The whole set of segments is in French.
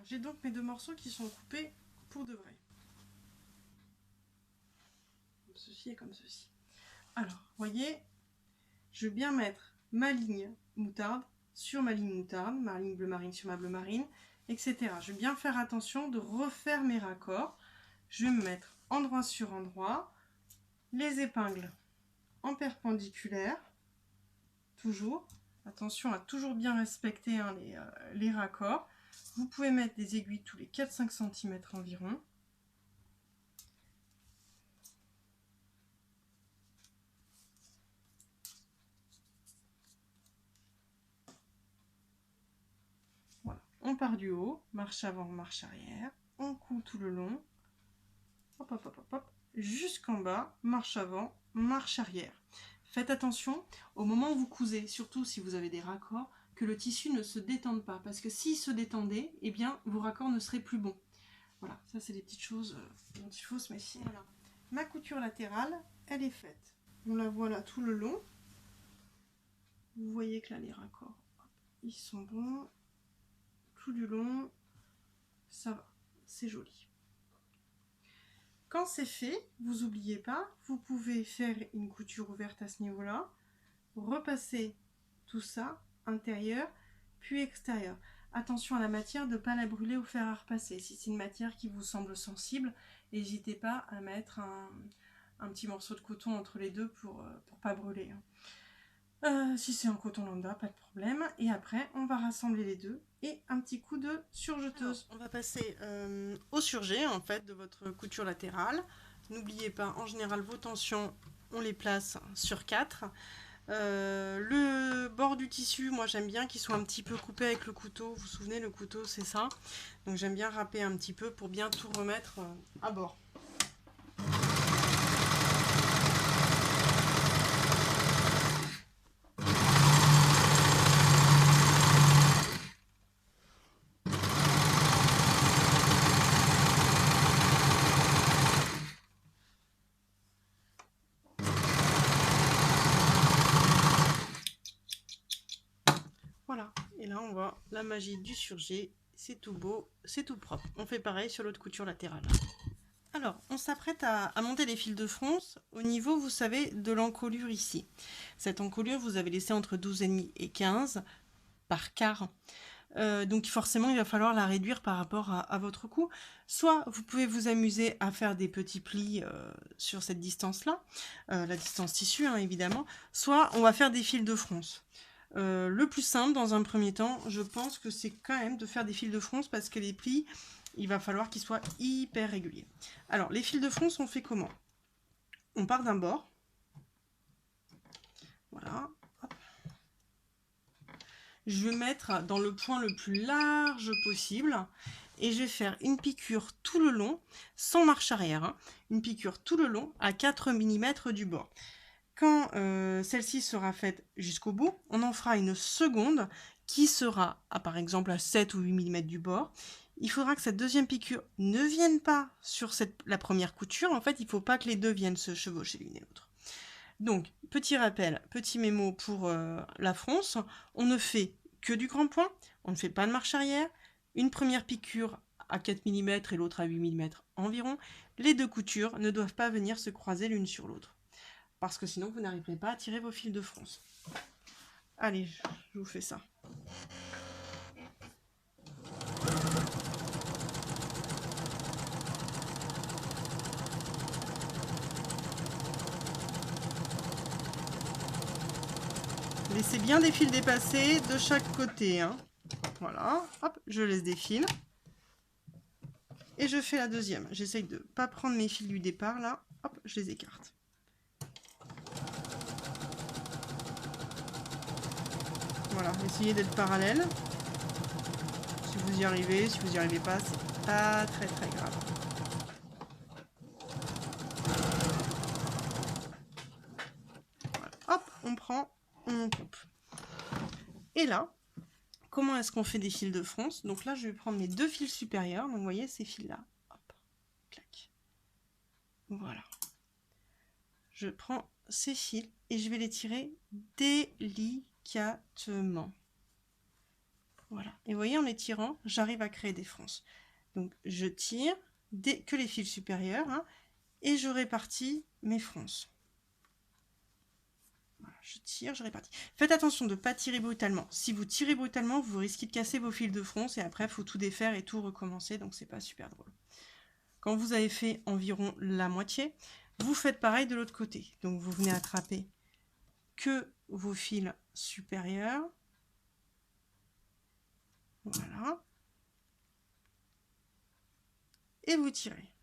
J'ai donc mes 2 morceaux qui sont coupés pour de vrai. Comme ceci et comme ceci. Alors, vous voyez, je vais bien mettre ma ligne moutarde sur ma ligne moutarde, ma ligne bleu marine sur ma bleu marine, etc. Je vais bien faire attention de refaire mes raccords. Je vais me mettre endroit sur endroit, les épingles en perpendiculaire, toujours. Attention à toujours bien respecter hein, les raccords. Vous pouvez mettre des aiguilles tous les 4-5 cm environ. Voilà. On part du haut, marche avant, marche arrière. On coud tout le long. Hop, hop, hop, hop, hop. Jusqu'en bas, marche avant, marche arrière. Faites attention au moment où vous cousez, surtout si vous avez des raccords, que le tissu ne se détende pas. Parce que s'il se détendait, eh bien, vos raccords ne seraient plus bons. Voilà, ça c'est des petites choses dont il faut se méfier. Voilà. Ma couture latérale, elle est faite. On la voit là tout le long. Vous voyez que là les raccords, ils sont bons. Tout du long, ça va, c'est joli. Quand c'est fait, vous n'oubliez pas, vous pouvez faire une couture ouverte à ce niveau-là, repasser tout ça, intérieur, puis extérieur. Attention à la matière de ne pas la brûler ou faire à repasser. Si c'est une matière qui vous semble sensible, n'hésitez pas à mettre un petit morceau de coton entre les deux pour ne pas brûler. Si c'est en coton lambda, pas de problème. Et après, on va rassembler les deux et un petit coup de surjeteuse. Alors, on va passer au surjet en fait de votre couture latérale. N'oubliez pas, en général, vos tensions, on les place sur 4. Le bord du tissu, moi j'aime bien qu'il soit un petit peu coupé avec le couteau. Vous vous souvenez, le couteau c'est ça. Donc j'aime bien râper un petit peu pour bien tout remettre à bord. Voilà, et là on voit la magie du surjet, c'est tout beau, c'est tout propre. On fait pareil sur l'autre couture latérale. Alors, on s'apprête à monter les fils de fronce au niveau, vous savez, de l'encolure ici. Cette encolure, vous avez laissé entre 12,5 et 15 par quart. Donc forcément, il va falloir la réduire par rapport à votre cou. Soit vous pouvez vous amuser à faire des petits plis sur cette distance-là, la distance tissu hein, évidemment, soit on va faire des fils de fronce. Le plus simple dans un premier temps, je pense que c'est quand même de faire des fils de fronce parce que les plis, il va falloir qu'ils soient hyper réguliers. Alors, les fils de fronce, on fait comment? On part d'un bord. Voilà. Hop. Je vais mettre dans le point le plus large possible et je vais faire une piqûre tout le long, sans marche arrière. Hein. Une piqûre tout le long à 4 mm du bord. Quand celle-ci sera faite jusqu'au bout, on en fera une seconde qui sera, par exemple, à 7 ou 8 mm du bord. Il faudra que cette deuxième piqûre ne vienne pas sur la première couture. En fait, il ne faut pas que les deux viennent se chevaucher l'une et l'autre. Donc, petit rappel, petit mémo pour la fronce. On ne fait que du grand point, on ne fait pas de marche arrière. Une première piqûre à 4 mm et l'autre à 8 mm environ. Les deux coutures ne doivent pas venir se croiser l'une sur l'autre. Parce que sinon, vous n'arriverez pas à tirer vos fils de fronce. Allez, je vous fais ça. Laissez bien des fils dépassés de chaque côté. Hein. Voilà, hop, je laisse des fils. Et je fais la deuxième. J'essaye de ne pas prendre mes fils du départ, là. Hop, je les écarte. Voilà, essayez d'être parallèle. Si vous y arrivez, si vous n'y arrivez pas, c'est pas très très grave. Voilà. Hop, on prend, on coupe. Et là, comment est-ce qu'on fait des fils de fronce? Donc là, je vais prendre mes deux fils supérieurs. Donc vous voyez ces fils-là. Hop, clac. Voilà. Je prends ces fils et je vais les tirer délicatement. Voilà. Et vous voyez, en étirant, j'arrive à créer des fronces. Donc, je tire que les fils supérieurs, hein, et je répartis mes fronces. Voilà, je tire, je répartis. Faites attention de ne pas tirer brutalement. Si vous tirez brutalement, vous risquez de casser vos fils de fronce, et après, il faut tout défaire et tout recommencer, donc c'est pas super drôle. Quand vous avez fait environ la moitié, vous faites pareil de l'autre côté. Donc, vous venez attraper que vos fils supérieurs. Voilà. Et vous tirez.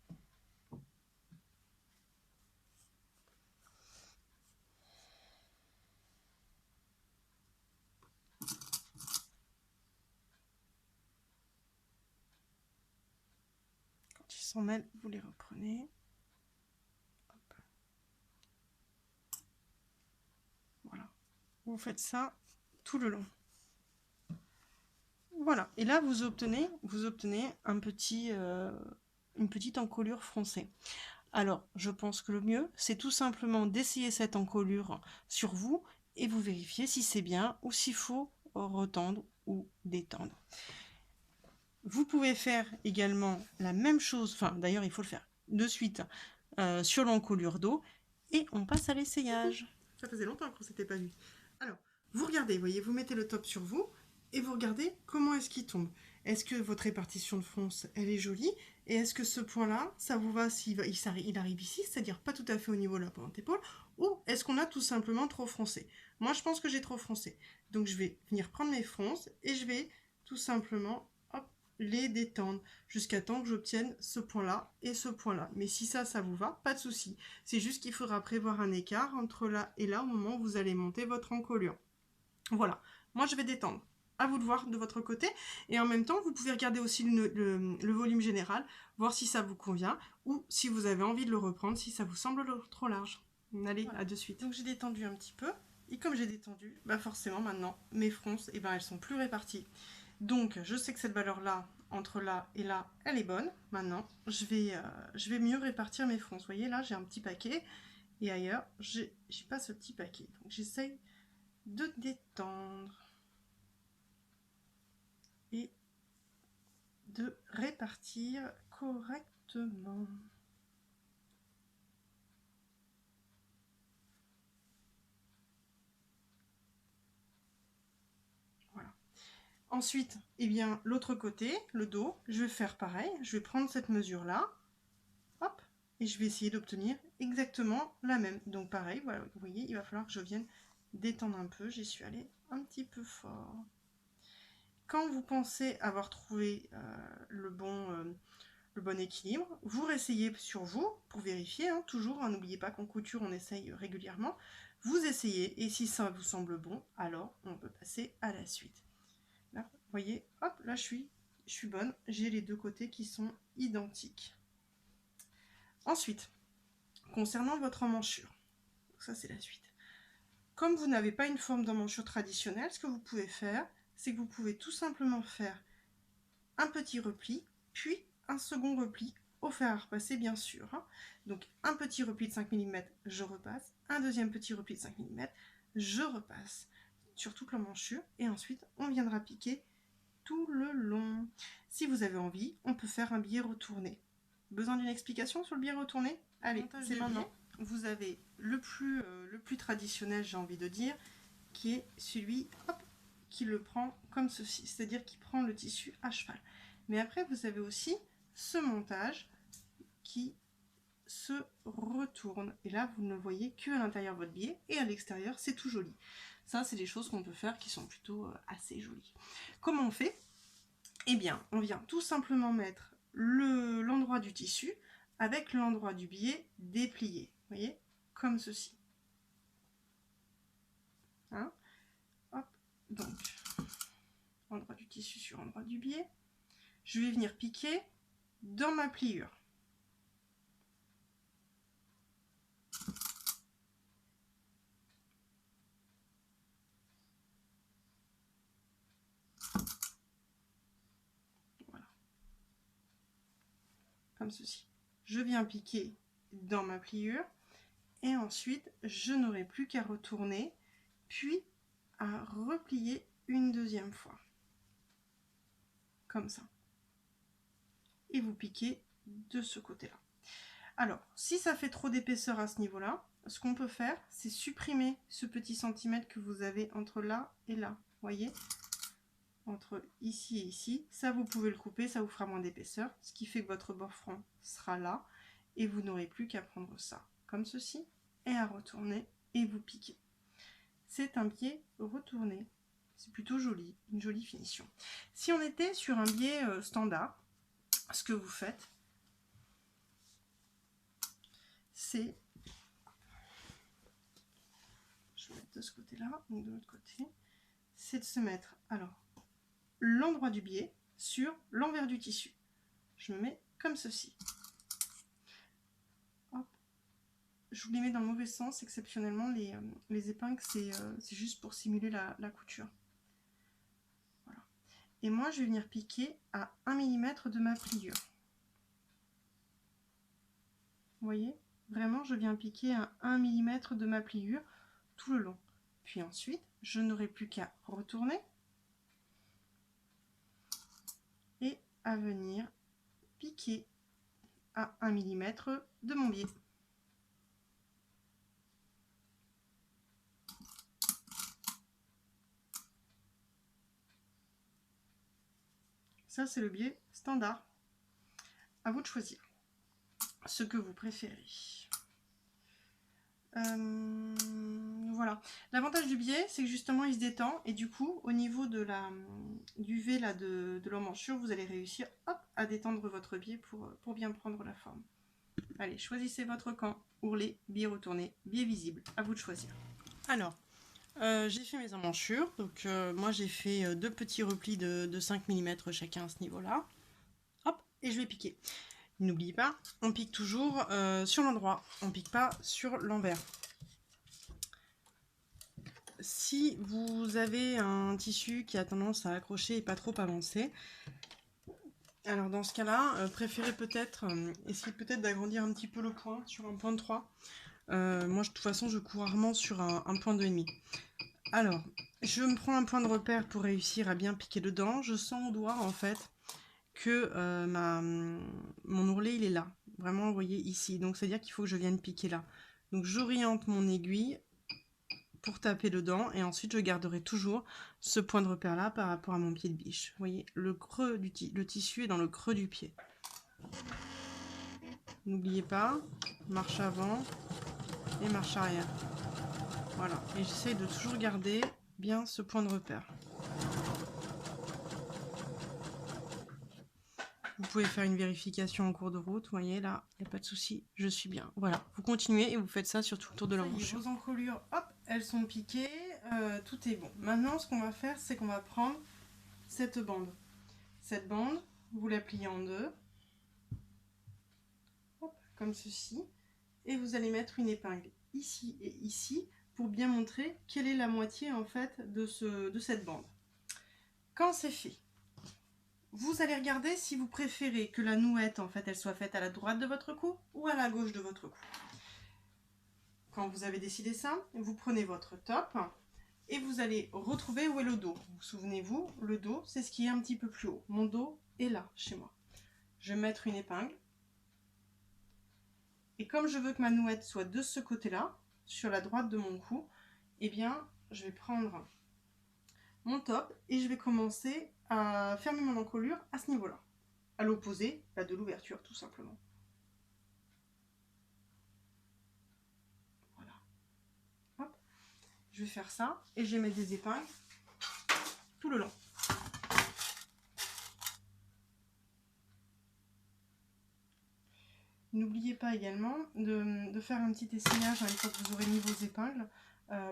Quand ils s'en mêlent, vous les reprenez. Hop. Voilà. Vous faites ça tout le long. Voilà. Et là, vous obtenez une petite encolure froncée. Alors, je pense que le mieux, c'est tout simplement d'essayer cette encolure sur vous et vous vérifiez si c'est bien ou s'il faut retendre ou détendre. Vous pouvez faire également la même chose, enfin d'ailleurs il faut le faire de suite sur l'encolure d'eau et on passe à l'essayage. Ça faisait longtemps qu'on ne s'était pas vu. Alors, vous regardez, vous voyez, vous mettez le top sur vous et vous regardez comment est-ce qu'il tombe. Est-ce que votre répartition de fronce, elle est jolie? Et est-ce que ce point-là, ça vous va s'il arrive ici, c'est-à-dire pas tout à fait au niveau de la pointe d'épaule, ou est-ce qu'on a tout simplement trop froncé? Moi, je pense que j'ai trop froncé. Donc, je vais venir prendre mes fronces et je vais tout simplement les détendre jusqu'à temps que j'obtienne ce point-là et ce point-là. Mais si ça vous va, pas de souci. C'est juste qu'il faudra prévoir un écart entre là et là au moment où vous allez monter votre encolure. Voilà, moi je vais détendre. À vous de voir de votre côté. Et en même temps, vous pouvez regarder aussi le volume général, voir si ça vous convient ou si vous avez envie de le reprendre, si ça vous semble trop large. Allez, voilà. À de suite. Donc j'ai détendu un petit peu. Et comme j'ai détendu, bah forcément maintenant, mes fronces, elles sont plus réparties. Donc, je sais que cette valeur-là, entre là et là, elle est bonne. Maintenant, je vais mieux répartir mes fronces. Vous voyez, là, j'ai un petit paquet. Et ailleurs, j'ai pas ce petit paquet. Donc, j'essaye de détendre. Et de répartir correctement. Ensuite, eh bien, l'autre côté, le dos, je vais faire pareil. Je vais prendre cette mesure-là, hop, et je vais essayer d'obtenir exactement la même. Donc pareil, voilà, vous voyez, il va falloir que je vienne détendre un peu. J'y suis allée un petit peu fort. Quand vous pensez avoir trouvé le bon équilibre, vous réessayez sur vous pour vérifier, hein, toujours, hein, n'oubliez pas qu'en couture, on essaye régulièrement. Vous essayez, et si ça vous semble bon, alors on peut passer à la suite. Là, vous voyez, hop, là je suis bonne, j'ai les deux côtés qui sont identiques. Ensuite, concernant votre emmanchure, ça c'est la suite. Comme vous n'avez pas une forme d'emmanchure traditionnelle, ce que vous pouvez faire, c'est que vous pouvez tout simplement faire un petit repli, puis un second repli au fer à repasser bien sûr. Hein. Donc un petit repli de 5 mm, je repasse, un deuxième petit repli de 5 mm, je repasse sur toute l'emmanchure, et ensuite on viendra piquer tout le long. Si vous avez envie, on peut faire un biais retourné. Besoin d'une explication sur le biais retourné? Allez, c'est maintenant. Vous avez le plus traditionnel, j'ai envie de dire, qui est celui qui le prend comme ceci, c'est-à-dire qui prend le tissu à cheval. Mais après, vous avez aussi ce montage qui se retourne. Et là, vous ne voyez que à l'intérieur de votre biais, et à l'extérieur, c'est tout joli. Ça, c'est des choses qu'on peut faire qui sont plutôt assez jolies. Comment on fait? Eh bien, on vient tout simplement mettre l'endroit du tissu avec l'endroit du biais déplié. Vous voyez? Comme ceci. Hein? Hop. Donc, endroit du tissu sur endroit du biais. Je vais venir piquer dans ma pliure. Voilà. Comme ceci. Je viens piquer dans ma pliure et ensuite je n'aurai plus qu'à retourner puis à replier une deuxième fois. comme ça. Et vous piquez de ce côté-là. Alors, si ça fait trop d'épaisseur à ce niveau-là, ce qu'on peut faire, c'est supprimer ce petit centimètre que vous avez entre là et là. Voyez, entre ici et ici. Ça, vous pouvez le couper, ça vous fera moins d'épaisseur. Ce qui fait que votre bord franc sera là. Et vous n'aurez plus qu'à prendre ça, comme ceci, et à retourner, et vous piquez. C'est un biais retourné. C'est plutôt joli, une jolie finition. Si on était sur un biais standard, ce que vous faites, c'est... Je vais mettre de ce côté-là, donc de l'autre côté. C'est de se mettre, alors, l'endroit du biais sur l'envers du tissu. Je me mets comme ceci. Hop. Je vous les mets dans le mauvais sens, exceptionnellement, les épingles, c'est juste pour simuler la couture. Voilà. Et moi, je vais venir piquer à 1 mm de ma pliure. Vous voyez? Vraiment, je viens piquer à 1 mm de ma pliure tout le long. Puis ensuite, je n'aurai plus qu'à retourner et à venir piquer à 1 mm de mon biais. Ça, c'est le biais standard. À vous de choisir ce que vous préférez. Voilà. L'avantage du biais, c'est que justement, il se détend. Et du coup, au niveau de du V là, de l'emmanchure, vous allez réussir hop, à détendre votre biais pour bien prendre la forme. Allez, choisissez votre camp. Ourlet, biais retourné, biais visible. À vous de choisir. Alors, j'ai fait mes emmanchures. Donc, moi, j'ai fait 2 petits replis de 5 mm chacun à ce niveau-là. Hop, et je vais piquer. N'oubliez pas, on pique toujours sur l'endroit. On ne pique pas sur l'envers. Si vous avez un tissu qui a tendance à accrocher et pas trop avancer, alors dans ce cas-là, préférez peut-être, essayez peut-être d'agrandir un petit peu le point sur un point de 3. Moi, de toute façon, je cours rarement sur un point 2,5. Alors, je me prends un point de repère pour réussir à bien piquer dedans. Je sens au doigt, en fait, que mon ourlet, il est là. Vraiment, vous voyez, ici. Donc, c'est-à-dire qu'il faut que je vienne piquer là. Donc, j'oriente mon aiguille pour taper dedans et ensuite je garderai toujours ce point de repère là par rapport à mon pied de biche. Vous voyez, le creux le tissu est dans le creux du pied. N'oubliez pas, marche avant et marche arrière. Voilà, et j'essaye de toujours garder bien ce point de repère. Vous pouvez faire une vérification en cours de route, vous voyez là, il n'y a pas de souci, je suis bien. Voilà, vous continuez et vous faites ça sur tout le tour de l'emmanchure. Vos encolures, hop, elles sont piquées, tout est bon. Maintenant, ce qu'on va faire, c'est qu'on va prendre cette bande. Cette bande, vous la pliez en deux, hop, comme ceci, et vous allez mettre une épingle ici et ici pour bien montrer quelle est la moitié en fait de cette bande. Quand c'est fait, vous allez regarder si vous préférez que la nouette, en fait, elle soit faite à la droite de votre cou ou à la gauche de votre cou. Quand vous avez décidé ça, vous prenez votre top et vous allez retrouver où est le dos. Souvenez-vous, le dos, c'est ce qui est un petit peu plus haut. Mon dos est là, chez moi. Je vais mettre une épingle. Et comme je veux que ma nouette soit de ce côté-là, sur la droite de mon cou, eh bien, je vais prendre mon top et je vais commencer à fermer mon encolure à ce niveau-là, à l'opposé de l'ouverture tout simplement. Voilà. Hop. Je vais faire ça et je vais mettre des épingles tout le long. N'oubliez pas également de faire un petit essayage une fois que vous aurez mis vos épingles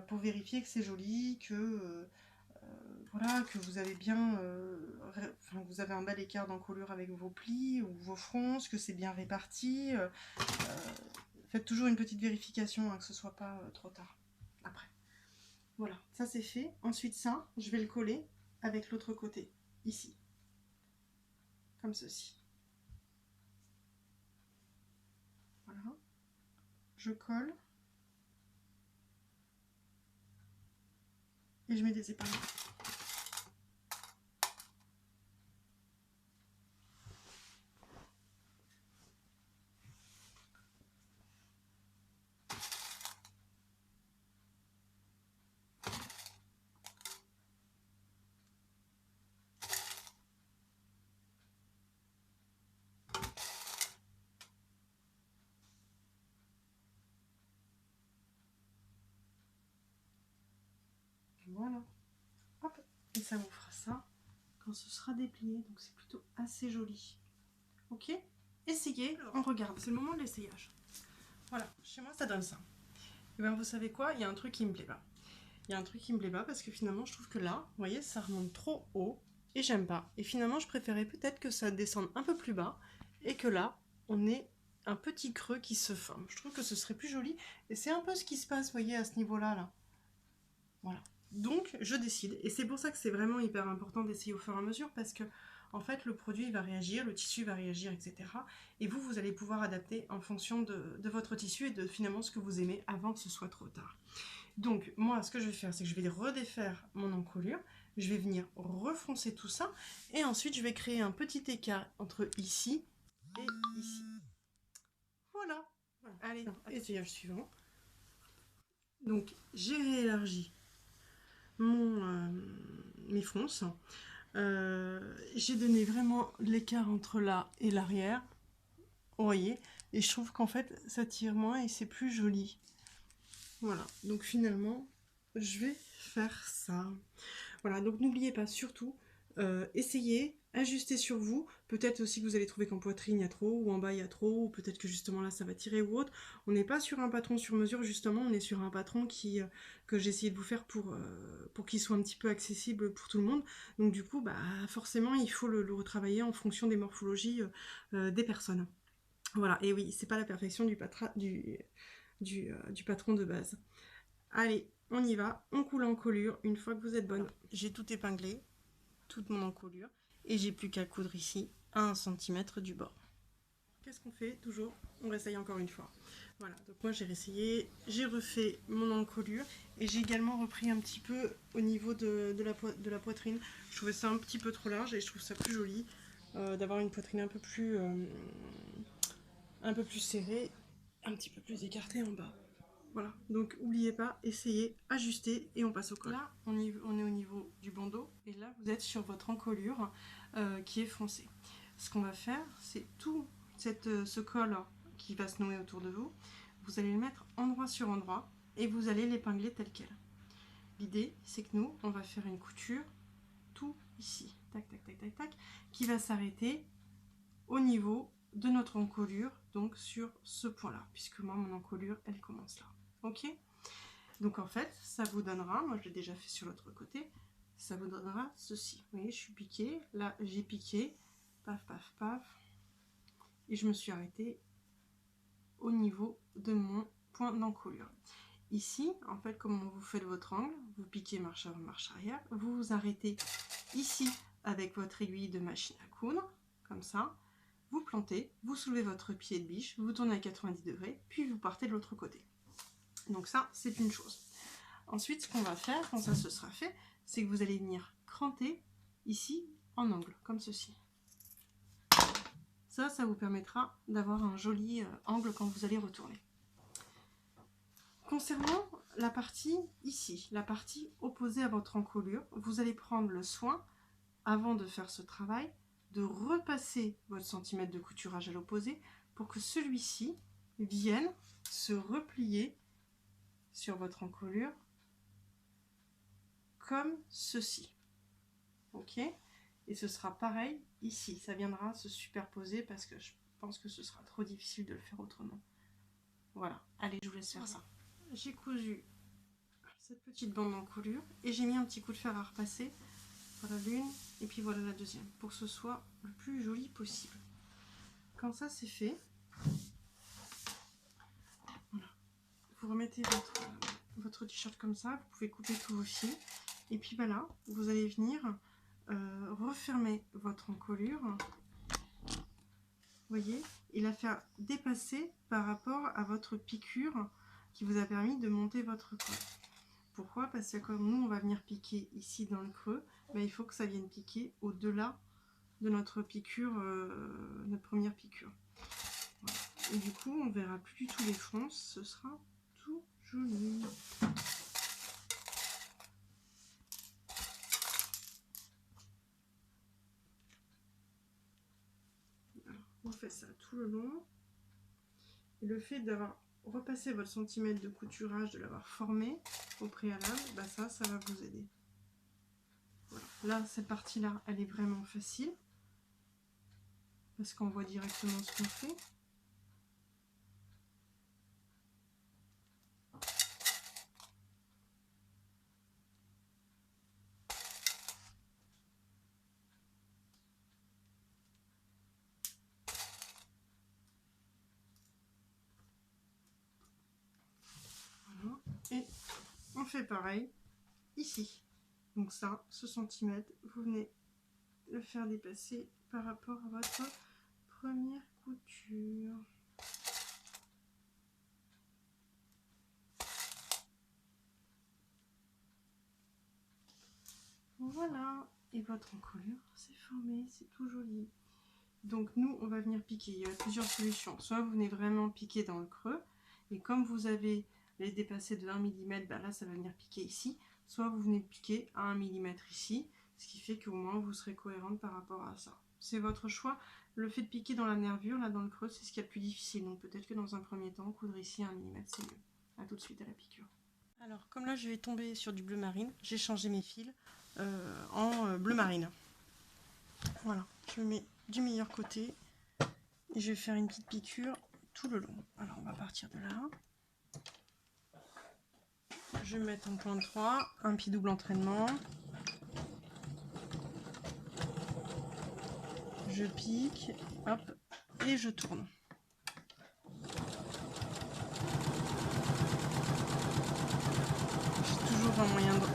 pour vérifier que c'est joli, que voilà, que vous avez bien, vous avez un bel écart d'encolure avec vos plis ou vos fronces, que c'est bien réparti. Faites toujours une petite vérification, que ce soit pas trop tard après. Voilà, ça c'est fait. Ensuite ça, je vais le coller avec l'autre côté, ici, comme ceci. Voilà, je colle et je mets des épingles. Et ça vous fera ça quand ce sera déplié. Donc c'est plutôt assez joli. Ok? Essayez, on regarde. C'est le moment de l'essayage. Voilà, chez moi ça donne ça. Et bien vous savez quoi? Il y a un truc qui me plaît pas. Il y a un truc qui me plaît pas parce que finalement je trouve que là, vous voyez, ça remonte trop haut et j'aime pas. Et finalement je préférais peut-être que ça descende un peu plus bas et que là, on ait un petit creux qui se forme. Je trouve que ce serait plus joli et c'est un peu ce qui se passe, vous voyez, à ce niveau-là, là. Voilà. Donc je décide et c'est pour ça que c'est vraiment hyper important d'essayer au fur et à mesure parce que en fait le produit va réagir, le tissu va réagir, etc. Et vous allez pouvoir adapter en fonction de votre tissu et de finalement ce que vous aimez avant que ce soit trop tard. Donc moi ce que je vais faire c'est que je vais redéfaire mon encolure, je vais venir refoncer tout ça et ensuite je vais créer un petit écart entre ici et ici. Voilà. Allez, essayage suivant. Donc j'ai réélargi mes fronces. J'ai donné vraiment l'écart entre là et l'arrière. Vous voyez, et je trouve qu'en fait ça tire moins et c'est plus joli. Voilà, donc finalement je vais faire ça. Voilà, donc n'oubliez pas surtout, essayez, ajustez sur vous. Peut-être aussi que vous allez trouver qu'en poitrine il y a trop, ou en bas il y a trop, ou peut-être que justement là ça va tirer ou autre. On n'est pas sur un patron sur mesure, justement, on est sur un patron que j'ai essayé de vous faire pour qu'il soit un petit peu accessible pour tout le monde. Donc du coup, bah, forcément il faut le retravailler en fonction des morphologies des personnes. Voilà, et oui, c'est pas la perfection du patron de base. Allez, on y va, on coule en encolure une fois que vous êtes bonne. J'ai tout épinglé, toute mon encolure, et j'ai plus qu'à coudre ici à 1 cm du bord. Qu'est-ce qu'on fait? Toujours, on réessaye encore une fois. Voilà, donc moi j'ai réessayé, j'ai refait mon encolure, et j'ai également repris un petit peu au niveau de la poitrine. Je trouvais ça un petit peu trop large, et je trouve ça plus joli d'avoir une poitrine un peu plus serrée, un petit peu plus écartée en bas. Voilà, donc n'oubliez pas, essayez, ajustez et on passe au col. Là, on est au niveau du bandeau et là, vous êtes sur votre encolure qui est foncée. Ce qu'on va faire, c'est tout ce col qui va se nouer autour de vous, vous allez le mettre endroit sur endroit et vous allez l'épingler tel quel. L'idée, c'est que nous, on va faire une couture tout ici, tac, tac, tac, tac, tac, qui va s'arrêter au niveau de notre encolure, donc sur ce point-là, puisque moi, mon encolure, elle commence là. Ok, donc en fait ça vous donnera, moi je l'ai déjà fait sur l'autre côté, ça vous donnera ceci. Vous voyez, je suis piquée, là j'ai piqué, paf paf paf, et je me suis arrêtée au niveau de mon point d'encolure. Ici, en fait, comment vous faites votre angle, vous piquez marche avant, marche arrière, vous vous arrêtez ici avec votre aiguille de machine à coudre, comme ça, vous plantez, vous soulevez votre pied de biche, vous tournez à 90 degrés, puis vous partez de l'autre côté. Donc ça, c'est une chose. Ensuite, ce qu'on va faire, quand ça se sera fait, c'est que vous allez venir cranter ici en angle, comme ceci. Ça vous permettra d'avoir un joli angle quand vous allez retourner. Concernant la partie ici, la partie opposée à votre encolure, vous allez prendre le soin, avant de faire ce travail, de repasser votre centimètre de couturage à l'opposé pour que celui-ci vienne se replier sur votre encolure comme ceci. Ok, et ce sera pareil ici, ça viendra se superposer parce que je pense que ce sera trop difficile de le faire autrement. Voilà, allez, je vous laisse faire ça. J'ai cousu cette petite bande d'encolure et j'ai mis un petit coup de fer à repasser. Voilà l'une et puis voilà la deuxième pour que ce soit le plus joli possible. Quand ça c'est fait, voilà, vous remettez votre t-shirt comme ça, vous pouvez couper tous vos fils et puis voilà, vous allez venir refermer votre encolure, vous voyez, et la faire dépasser par rapport à votre piqûre qui vous a permis de monter votre col. Pourquoi? Parce que comme nous on va venir piquer ici dans le creux, ben, il faut que ça vienne piquer au-delà de notre piqûre, notre première piqûre. Voilà. Et du coup on verra plus du tout les fronces, ce sera tout joli. On fait ça tout le long. Et le fait d'avoir repassé votre centimètre de couturage, de l'avoir formé au préalable, bah ça va vous aider. Voilà. Là, cette partie-là, elle est vraiment facile. Parce qu'on voit directement ce qu'on fait. Voilà. Et on fait pareil ici. Donc ça, ce centimètre, vous venez le faire dépasser par rapport à votre première couture. Voilà, et votre encolure c'est formé, c'est tout joli. Donc nous, on va venir piquer. Il y a plusieurs solutions. Soit vous venez vraiment piquer dans le creux, et comme vous avez les dépassés de 1 mm, bah là ça va venir piquer ici. Soit vous venez piquer à 1 mm ici, ce qui fait qu'au moins vous serez cohérente par rapport à ça. C'est votre choix. Le fait de piquer dans la nervure, là dans le creux, c'est ce qui est le plus difficile. Donc peut-être que dans un premier temps, coudre ici 1 mm, c'est mieux. A tout de suite à la piqûre. Alors comme là je vais tomber sur du bleu marine, j'ai changé mes fils en bleu marine. Voilà, je mets du meilleur côté et je vais faire une petite piqûre tout le long. Alors on va partir de là. Je vais mettre en point 3, un pied double entraînement. Je pique, hop, et je tourne. J'ai toujours un moyen de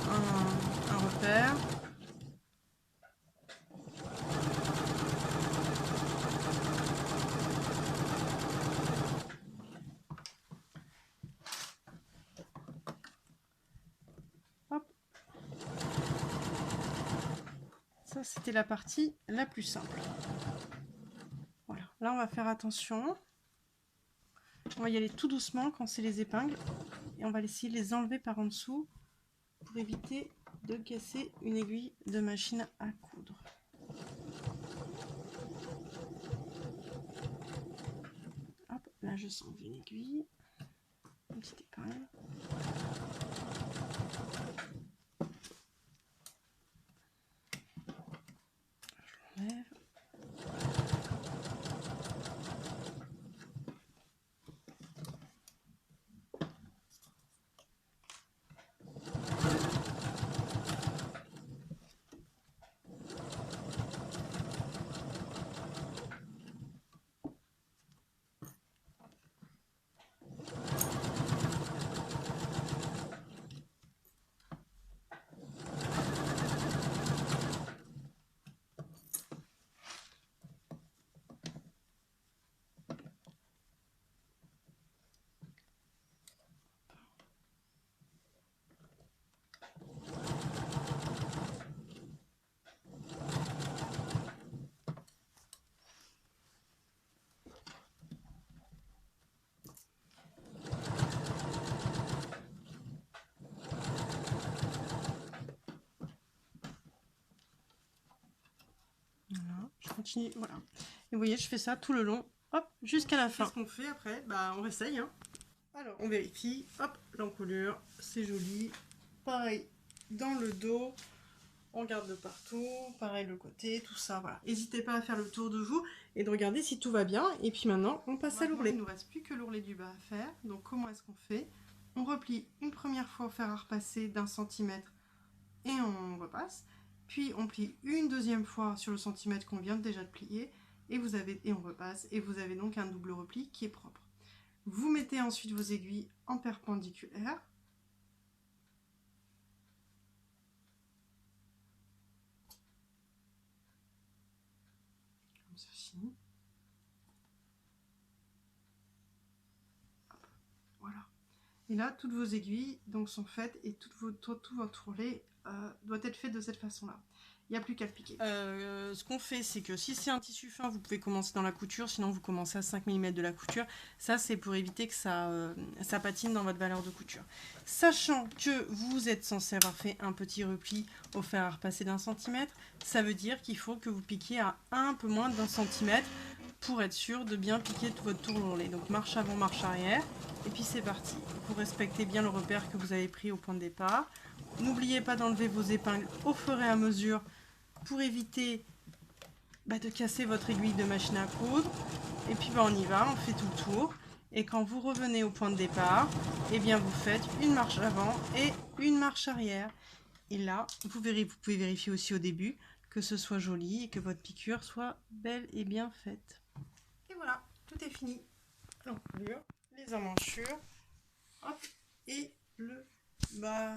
un repère. Ça, c'était la partie la plus simple. Voilà, là on va faire attention. On va y aller tout doucement quand c'est les épingles. Et on va essayer de les enlever par en dessous pour éviter de casser une aiguille de machine à coudre. Hop, là je sens une aiguille, une petite épingle. Je l'enlève. Voilà, je continue, voilà. Et vous voyez, je fais ça tout le long, hop, jusqu'à la fin. Qu'est-ce qu'on fait après? Bah, on réessaye, hein. Alors, on vérifie, hop, l'encolure, c'est joli. Pareil, dans le dos, on garde de partout, pareil le côté, tout ça, voilà. N'hésitez pas à faire le tour de vous et de regarder si tout va bien. Et puis maintenant, on passe à l'ourlet. Il ne nous reste plus que l'ourlet du bas à faire. Donc, comment est-ce qu'on fait? On replie une première fois au fer à repasser d'1 centimètre et on repasse. Puis on plie une deuxième fois sur le centimètre qu'on vient déjà de plier et on repasse et vous avez donc un double repli qui est propre. Vous mettez ensuite vos aiguilles en perpendiculaire. Comme ceci. Hop, voilà. Et là, toutes vos aiguilles donc, sont faites et tout votre ourlet doit être fait de cette façon-là. Il n'y a plus qu'à le piquer. Ce qu'on fait, c'est que si c'est un tissu fin, vous pouvez commencer dans la couture, sinon vous commencez à 5 mm de la couture. Ça, c'est pour éviter que ça patine dans votre valeur de couture. Sachant que vous êtes censé avoir fait un petit repli au fer à repasser d'1 centimètre, ça veut dire qu'il faut que vous piquiez à un peu moins d'1 centimètre pour être sûr de bien piquer tout votre tour ourlet. Donc marche avant, marche arrière, et puis c'est parti. Vous respectez bien le repère que vous avez pris au point de départ. N'oubliez pas d'enlever vos épingles au fur et à mesure pour éviter de casser votre aiguille de machine à coudre. Et puis on y va, on fait tout le tour. Et quand vous revenez au point de départ, eh bien vous faites une marche avant et une marche arrière. Et là, vous pouvez vérifier aussi au début que ce soit joli et que votre piqûre soit belle et bien faite. Et voilà, tout est fini. L'encolure, les emmanchures, hop, et le bas.